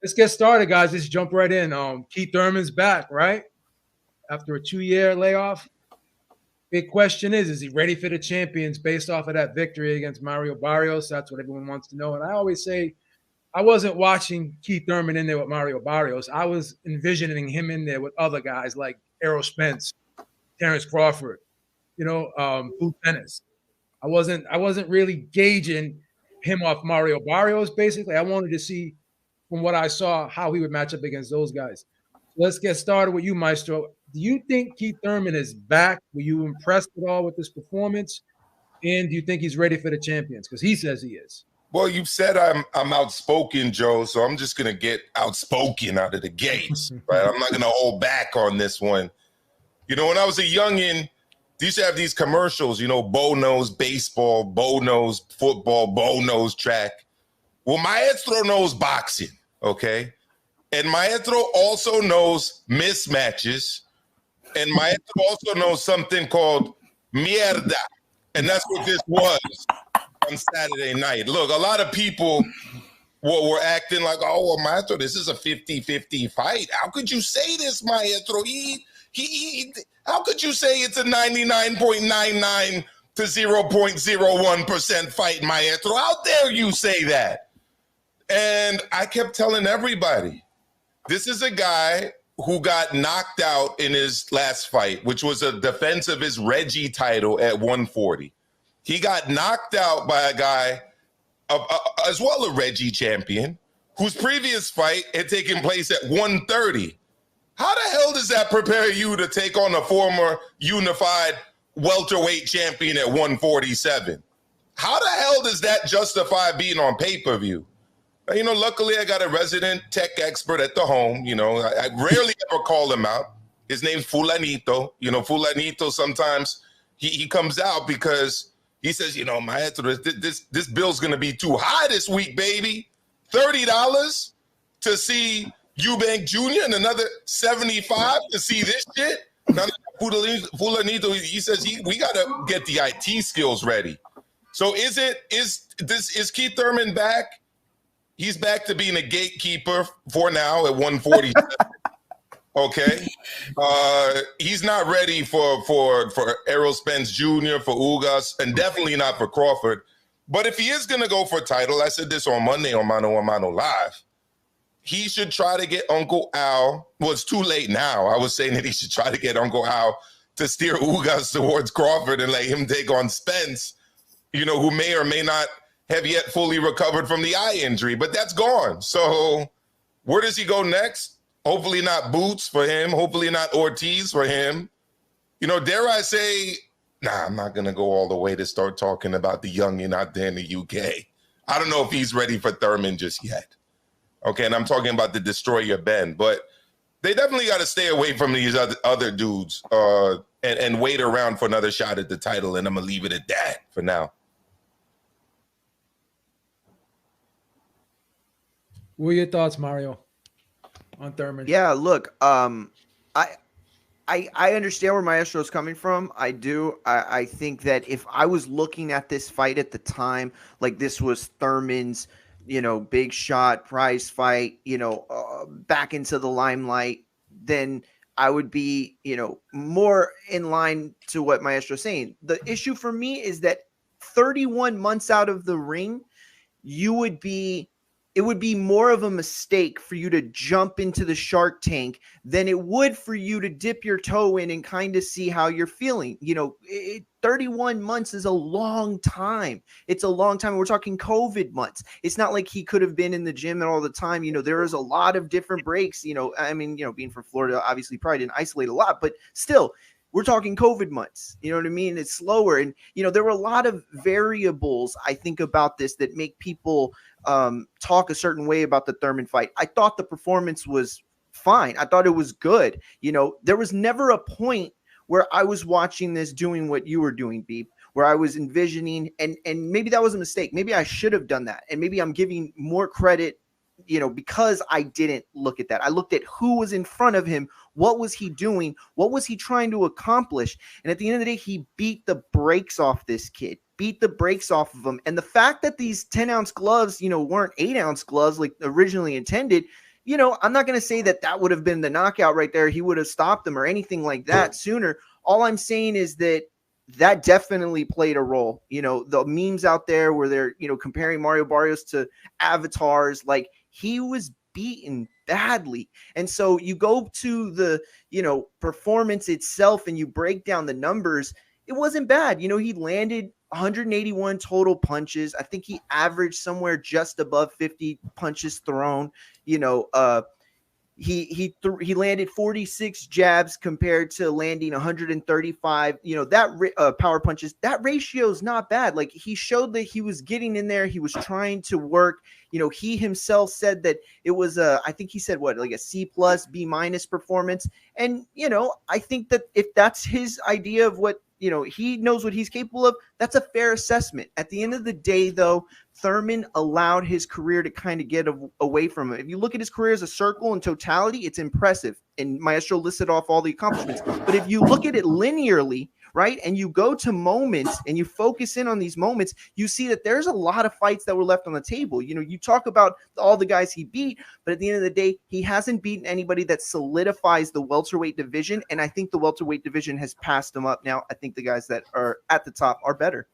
Let's get started, guys. Let's jump right in. Keith Thurman's back, right? After a 2-year layoff. Big question is he ready for the champions based off of that victory against Mario Barrios? That's what everyone wants to know. And I always say I wasn't watching Keith Thurman in there with Mario Barrios. I was envisioning him in there with other guys like Errol Spence, Terrence Crawford, Blue Tennis. I wasn't really gauging him off Mario Barrios, basically. I wanted to see from what I saw how he would match up against those guys. Let's get started with you, Maestro. Do you think Keith Thurman is back? Were you impressed at all with this performance? And do you think he's ready for the champions? Because he says he is. Well, you've said I'm outspoken, Joe, so I'm just going to get outspoken out of the gates, right? I'm not going to hold back on this one. When I was a youngin', they used to have these commercials, Bo knows baseball, Bo knows football, Bo knows track. Well, Maestro knows boxing, okay? And Maestro also knows mismatches. And Maestro also knows something called mierda. And that's what this was on Saturday night. Look, a lot of people were acting like, oh, well, Maestro, this is a 50-50 fight. How could you say this, Maestro? How could you say it's a 99.99 to 0.01% fight, Maestro? How dare you say that? And I kept telling everybody, this is a guy who got knocked out in his last fight, which was a defense of his Reggie title at 140. He got knocked out by a guy, as well a Reggie champion, whose previous fight had taken place at 130. How the hell does that prepare you to take on a former unified welterweight champion at 147? How the hell does that justify being on pay-per-view? Luckily I got a resident tech expert at the home. I rarely ever call him out. His name's Fulanito. Fulanito sometimes he comes out because he says, Maestro, this bill's going to be too high this week, baby. $30 to see Eubank Jr. and another $75 to see this shit. Now, Fulanito, he says we got to get the IT skills ready. So is Keith Thurman back? He's back to being a gatekeeper for now at 147. Okay. He's not ready for Errol Spence Jr., for Ugas, and definitely not for Crawford. But if he is going to go for a title, I said this on Monday on Mano a Mano Live, he should try to get Uncle Al. Well, it's too late now. I was saying that he should try to get Uncle Al to steer Ugas towards Crawford and let him take on Spence, who may or may not have yet fully recovered from the eye injury, but that's gone. So where does he go next? Hopefully not Boots for him. Hopefully not Ortiz for him. Dare I say, I'm not going to go all the way to start talking about the youngin out there in the UK. I don't know if he's ready for Thurman just yet. Okay, and I'm talking about the Destroyer Ben, but they definitely got to stay away from these other dudes and wait around for another shot at the title, and I'm going to leave it at that for now. What are your thoughts, Mario, on Thurman? Yeah, look, I understand where Maestro's coming from. I do. I think that if I was looking at this fight at the time, like this was Thurman's, big shot prize fight, back into the limelight, then I would be, more in line to what Maestro's saying. The issue for me is that 31 months out of the ring, it would be more of a mistake for you to jump into the Shark Tank than it would for you to dip your toe in and kind of see how you're feeling. 31 months is a long time. It's a long time. We're talking COVID months. It's not like he could have been in the gym all the time. There is a lot of different breaks. Being from Florida, obviously probably didn't isolate a lot, but still, we're talking COVID months. You know what I mean? It's slower. And, there were a lot of variables, I think, about this that make people talk a certain way about the Thurman fight. I thought the performance was fine. I thought it was good. There was never a point where I was watching this doing what you were doing, Beep, where I was envisioning, and maybe that was a mistake. Maybe I should have done that. And maybe I'm giving more credit, because I didn't look at that. I looked at who was in front of him. What was he doing? What was he trying to accomplish? And at the end of the day, he beat the brakes off this kid, beat the brakes off of him. And the fact that these 10-ounce gloves, weren't 8-ounce gloves like originally intended, you know, I'm not going to say that that would have been the knockout right there. He would have stopped him or anything like that sooner. All I'm saying is that that definitely played a role. You know, the memes out there where they're, you know, comparing Mario Barrios to avatars, like he was beaten badly. And so you go to the, you know, performance itself and you break down the numbers. It wasn't bad. You know, he landed 181 total punches. I think he averaged somewhere just above 50 punches thrown. You know, he landed 46 jabs compared to landing 135. You know, that power punches, that ratio is not bad. Like, he showed that he was getting in there. He was trying to work. You know, he himself said that it was I think he said what, like a C+, B- performance. And, you know, I think that if that's his idea of what, you know, he knows what he's capable of, that's a fair assessment. At the end of the day, though, Thurman allowed his career to kind of get away from him. If you look at his career as a circle in totality, it's impressive. And Maestro listed off all the accomplishments. But if you look at it linearly, right, and you go to moments and you focus in on these moments, you see that there's a lot of fights that were left on the table. You know, you talk about all the guys he beat, but at the end of the day, he hasn't beaten anybody that solidifies the welterweight division. And I think the welterweight division has passed him up now. I think the guys that are at the top are better.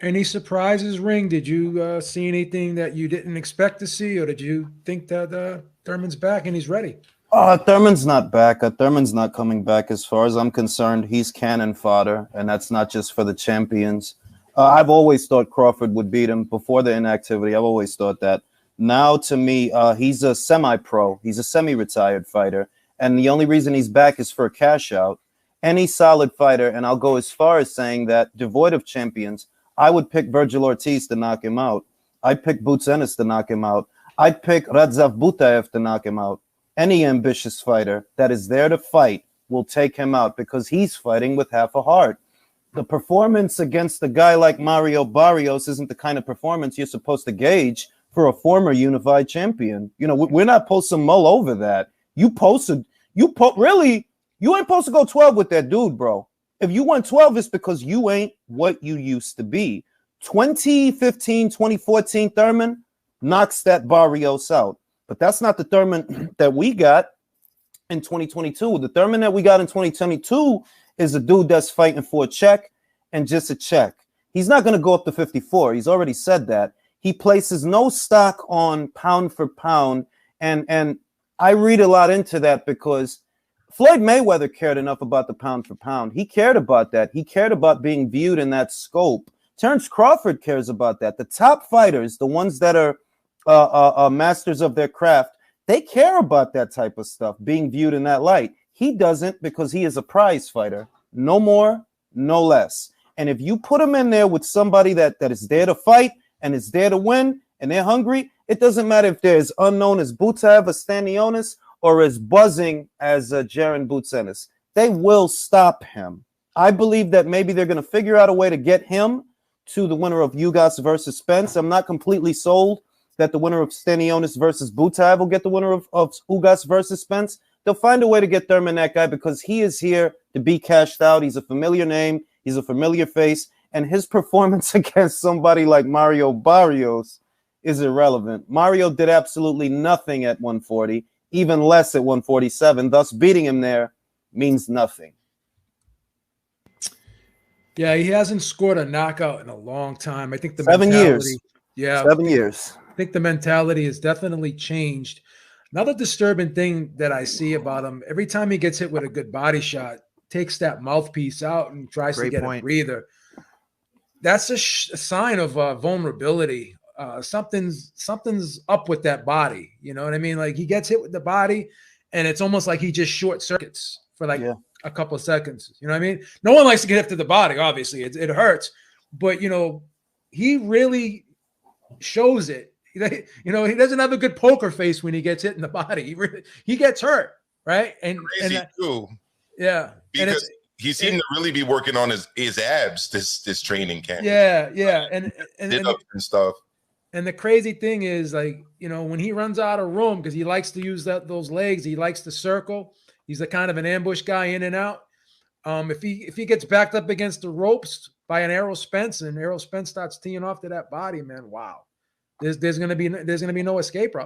Any surprises, Ring? Did you see anything that you didn't expect to see, or did you think that Thurman's back and he's ready? Thurman's not back. Thurman's not coming back as far as I'm concerned. He's cannon fodder, and that's not just for the champions. I've always thought Crawford would beat him before the inactivity. I've always thought that. Now, to me, he's a semi-pro. He's a semi-retired fighter, and the only reason he's back is for a cash out. Any solid fighter, and I'll go as far as saying that, devoid of champions, I would pick Virgil Ortiz to knock him out. I'd pick Boots Ennis to knock him out. I'd pick Radzav Butaev to knock him out. Any ambitious fighter that is there to fight will take him out because he's fighting with half a heart. The performance against a guy like Mario Barrios isn't the kind of performance you're supposed to gauge for a former unified champion. You know, we're not supposed to mull over that. You ain't supposed to go 12 with that dude, bro. If you went 12, it's because you ain't what you used to be. 2015, 2014 Thurman knocks that Barrios out. But that's not the Thurman that we got in 2022. The Thurman that we got in 2022 is a dude that's fighting for a check and just a check. He's not going to go up to 54. He's already said that. He places no stock on pound for pound. And I read a lot into that because Floyd Mayweather cared enough about the pound for pound. He cared about that. He cared about being viewed in that scope. Terrence Crawford cares about that. The top fighters, the ones that are masters of their craft, they care about that type of stuff, being viewed in that light. He doesn't, because he is a prize fighter. No more, no less. And if you put him in there with somebody that is there to fight and is there to win and they're hungry, it doesn't matter if they're as unknown as Butaev or Stanionis or as buzzing as Jaron Boots Ennis. They will stop him. I believe that maybe they're going to figure out a way to get him to the winner of Ugas versus Spence. I'm not completely sold that the winner of Stanionis versus Butaev will get the winner of Ugas versus Spence. They'll find a way to get Thurman that guy because he is here to be cashed out. He's a familiar name. He's a familiar face. And his performance against somebody like Mario Barrios is irrelevant. Mario did absolutely nothing at 140. Even less at 147, thus beating him there means nothing. Yeah, he hasn't scored a knockout in a long time. I think the 7 years. Yeah, 7 years. I think the mentality has definitely changed. Another disturbing thing that I see about him, every time he gets hit with a good body shot, takes that mouthpiece out and tries to get a breather. That's a sign of vulnerability. Something's up with that body. You know what I mean? Like, he gets hit with the body and it's almost like he just short circuits for like a couple of seconds. You know what I mean? No one likes to get hit to the body. Obviously it hurts, but you know, he really shows it. You know, he doesn't have a good poker face when he gets hit in the body. He gets hurt. Right. And too. Yeah. Because he seemed to really be working on his abs this training camp. Yeah. And stuff. And the crazy thing is, like, you know, when he runs out of room, because he likes to use those legs, he likes to circle. He's a kind of an ambush guy in and out. If he gets backed up against the ropes by an Errol Spence and Errol Spence starts teeing off to that body, man, wow. There's gonna be no escape route.